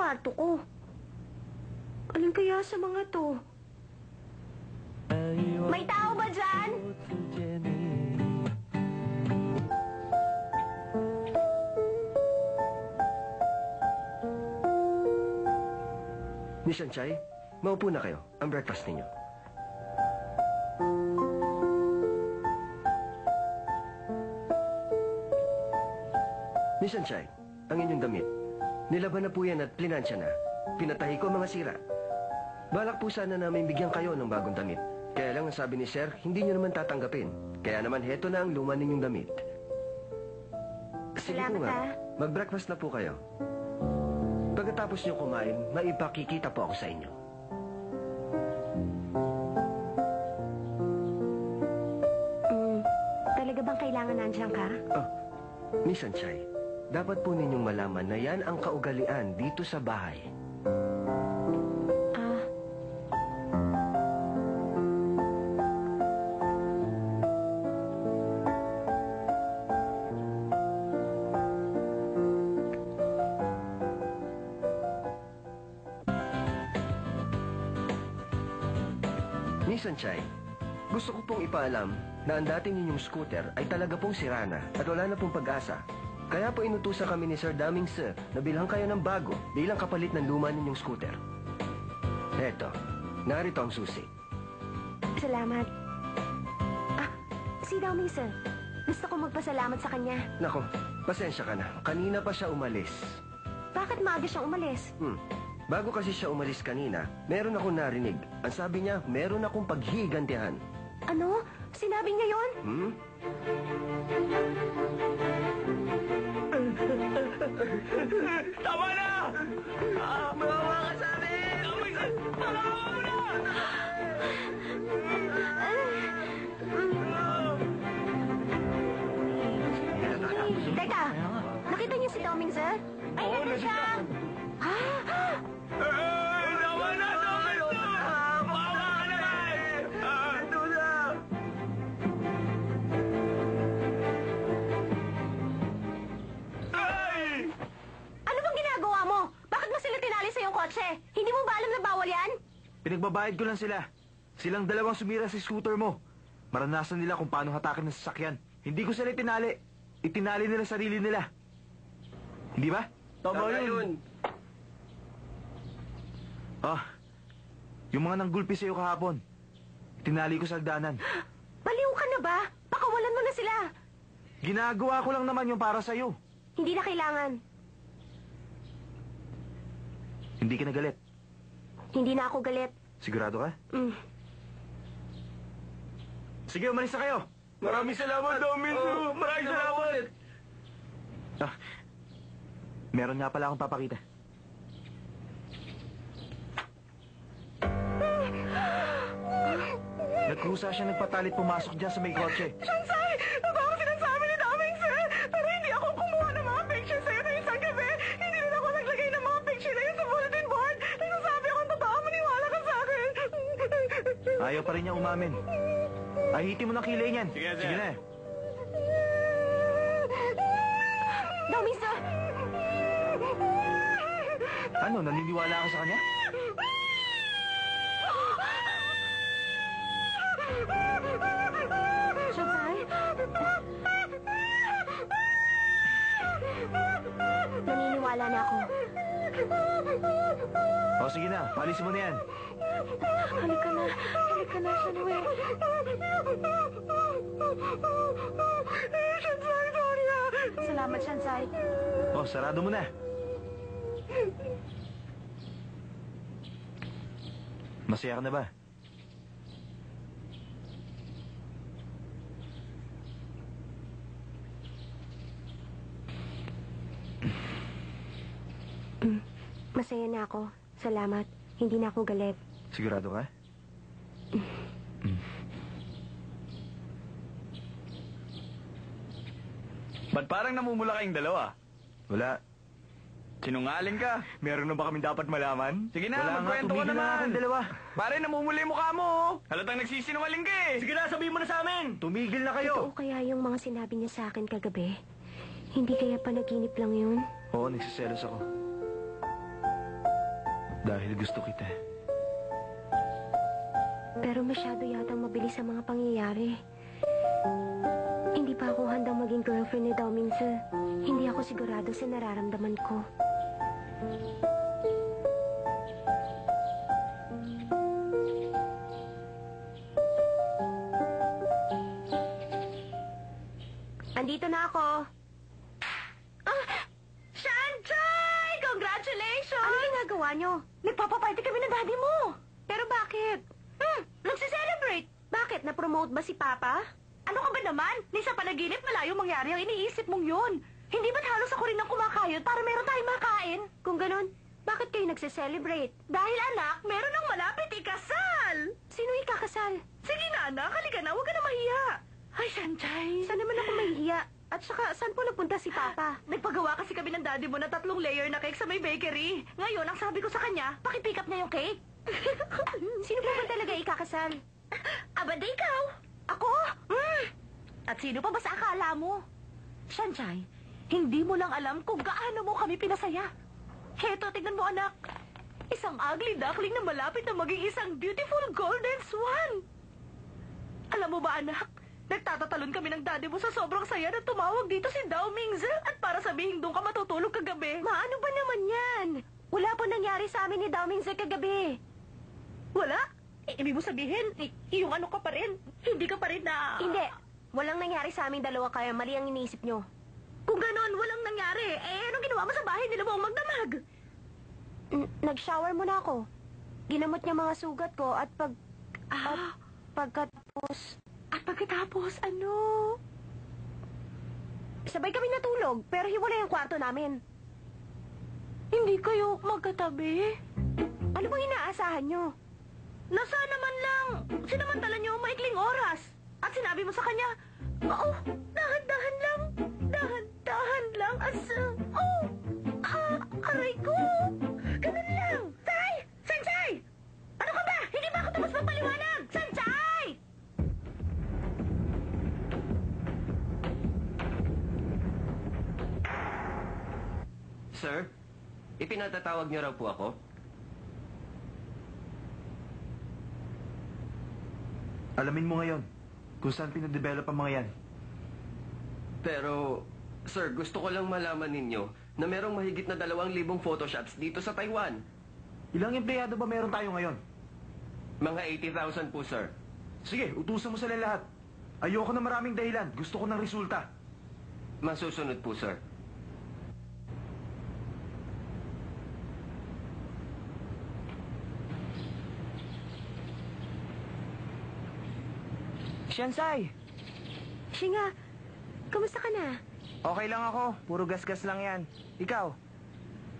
kwarto ko. Alin kaya sa mga to? May tao ba dyan? Miss Anchay, maupo na kayo. Ang breakfast ninyo. Miss Anchay, ang inyong damit. Nilaban na po yan at plinansya na. Pinatahi ko ang mga sira. Balak po sana namin bigyan kayo ng bagong damit. Kaya lang ang sabi ni Sir, hindi nyo naman tatanggapin. Kaya naman heto na ang luma ninyong damit. Sige po nga, mag-breakfast na po kayo. Pagkatapos nyo kumain, maipakikita po ako sa inyo. Talaga bang kailangan nandiyan ka? Oh, Miss Anchay, dapat po ninyong malaman na yan ang kaugalian dito sa bahay. Miss Anchay, gusto ko pong ipaalam na ang dati ninyong scooter ay talaga pong sira na at wala na pong pag-asa. Kaya po inutusan kami ni Sir Daming Sir na bilhan kayo ng bago bilang kapalit ng luma ninyong scooter. Eto, narito ang susi. Salamat. Si Daming Sir. Gusto ko magpasalamat sa kanya. Nako, pasensya ka na. Kanina pa siya umalis. Bakit maaga siyang umalis? Bago kasi siya umalis kanina, meron akong narinig. Ang sabi niya, meron akong paghihigantihan. Ano? Sinabi niya yon? Tama na! Mawawa ka sa amin! Mawawa mo na! Teka, nakita niyo si Daming Sir? Ay, nandun siya! Tama na! Mawawa ka na! Ito na! Ano bang ginagawa mo? Bakit mo sila tinali sa iyong kotse? Hindi mo ba alam na bawal yan? Pinagbabayad ko lang sila. Silang dalawang sumira sa scooter mo. Maranasan nila kung paano hatakin ng sasakyan. Hindi ko sila tinali. Itinali nila sarili nila. Hindi ba? Tama yun. Yung mga nanggulpi sa'yo kahapon. Itinali ko sa hagdanan. Baliw ka na ba? Pakawalan mo na sila. Ginagawa ko lang naman yung para sa'yo. Hindi na kailangan. Hindi ka nagalit. Hindi na ako galit. Sigurado ka? Sige, umalis na kayo. Maraming salamat, Domin! Maraming salamat! Meron nga pala akong papakita. Nagkusa siya nagpatalit pumasok dyan sa may kotse. Shansay! Baka sinasabi ni Daming Sir! Pero hindi ako kumuha ng mga picture sa'yo na isang gabi! Hindi rin ako naglagay ng mga picture na yun sa bulletin board! Nagsasabi akong totoo, maniwala ka sa akin! Ayaw pa rin niya umamin. Ahitin mo ng kilay niyan. Sige, sir. Sige na. Daming Sir! Ano, naniniwala ka sa kanya? Shansay? Naniniwala na ako. Sige na, palisin mo na yan. Halika na, Shanway. Shansay, sorry ah! Salamat, Shansay. Sarado mo na. Masaya ka na ba? Masaya na ako. Salamat. Hindi na ako galit. Sigurado ka? Ba't parang namumula kayong dalawa? Wala. Sinungaling ka. Meron na ba kami dapat malaman? Sige na, Wala nga, magkwento ka tumigil na naman. akong dalawa. Pare, namumula yung mukha mo. Halatang nagsisinungaling ka eh. Sige na, sabihin mo na sa amin. Tumigil na kayo. Totoo kaya yung mga sinabi niya sa akin kagabi? Hindi kaya panaginip lang yun? Oo, nagsiselos ako. Dahil gusto kita. Pero masyado yatang mabilis ang mga pangyayari. Hindi pa ako handang maging girlfriend ni Dao Mingse. Hindi ako sigurado sa nararamdaman ko. Andito na ako. Shanjay! Congratulations! Ano ginagawa nyo? Nagpapaparty kami ng daddy mo. Pero bakit? Nagsiselebrate. Bakit? Na-promote ba si Papa? Ano ka ba naman? Ni sa panaginip malayo mangyari ang iniisip mong yun. Hindi ba't halos ako rin ang kumakayod para meron tayong makain? Kung ganon, bakit kayo nagsiselebrate? Dahil anak, meron ng malapit ikasal! Sino ikakasal? Sige na anak, halika na, huwag ka na mahiya. Ay, Sanchay. Saan naman ako mahihiya? At saka, saan po nagpunta si Papa? Nagpagawa kasi kami ng daddy mo na 3 layer na cake sa may bakery. Ngayon, ang sabi ko sa kanya, pakipick up niya yung cake. Sino pa ba talaga ikakasal? Abada ikaw? Ako? At sino pa ba sa akala mo? Sanchay, hindi mo lang alam kung gaano mo kami pinasaya. Heto, tignan mo anak. Isang ugly duckling na malapit na maging isang beautiful golden swan. Alam mo ba anak, nagtatatalon kami ng daddy mo sa sobrang saya na tumawag dito si Dao Mingze at para sabihin doon ka matutulog kagabi. Maano ba naman yan? Wala po nangyari sa amin ni Dao Mingze kagabi. Wala? Ibig mo sabihin, yung ano ka pa rin? Hindi ka pa rin na... Hindi. Walang nangyari sa aming dalawa kaya mali ang iniisip nyo. Kung ganon, walang nangyari. Anong ginawa mo sa bahay nila buong magdamag? Nag-shower muna ako. Ginamot niya mga sugat ko at pagkatapos... At pagkatapos, ano? Sabay kami natulog, pero hiwalay ang kwarto namin. Hindi kayo magkatabi? Ano bang inaasahan nyo? Nasa naman lang, sinamantala nyo ang maikling oras. At sinabi mo sa kanya, oo, dahan-dahan lang, dahan-dahan lang, aray ko, ganun lang. Tay! Sanchay! Ano ka ba? Hindi ba ako tapos magpaliwanag? Sanchay! Sir, ipinatatawag niyo raw po ako? Alamin mo ngayon kung saan pinadevelop ang mga yan. Pero, sir, gusto ko lang malaman ninyo na merong mahigit na 2,000 photoshops dito sa Taiwan. Ilang empleyado ba meron tayo ngayon? Mga 80,000 po, sir. Sige, utusan mo sila lahat. Ayoko na maraming dahilan. Gusto ko ng resulta. Masusunod po, sir. Shansai, Shinga, kamusta ka na? okay lang ako. Puro gasgas lang yan. Ikaw,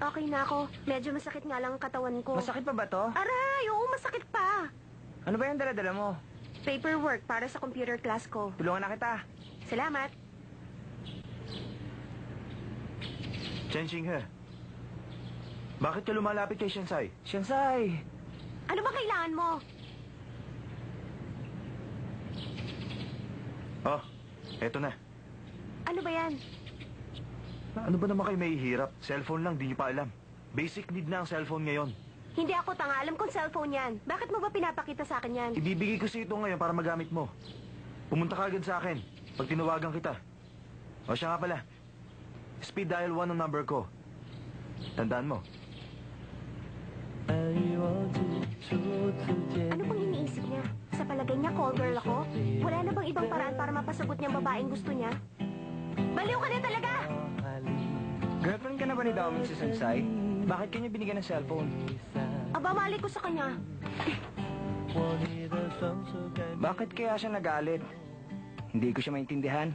Okay na ako. Medyo masakit nga lang ang katawan ko. masakit pa ba to? Aray, oo, masakit pa. Ano ba yung dala-dala mo? Paperwork para sa computer class ko. Tulungan na kita. Salamat. Chen Xinghe, bakit ka lumalapit kay Shansai? Shansai, Ano ba kailangan mo? Oh, eto na. Ano ba yan? Ano ba naman kayo may hirap? Cellphone lang, di nyo pa alam. Basic need na ang cellphone ngayon. Hindi ako tanga. Alam kong cellphone yan. Bakit mo ba pinapakita sa akin yan? Ibibigay ko sa ito ngayon para magamit mo. Pumunta ka agad sa akin pag tinawagan kita. O siya nga pala. Speed dial 1 ang number ko. Tandaan mo. Ano bang iniisip niya? Sa palagay niya, call girl ako? Wala na bang ibang paraan para mapasagot niyang babaeng gusto niya? Baliw ka na talaga! girlfriend ka na ba ni Daoming si Shansai? Bakit kanya binigyan ng cellphone? Aba, mali ko sa kanya. Bakit kaya siya nagalit? Hindi ko siya maintindihan.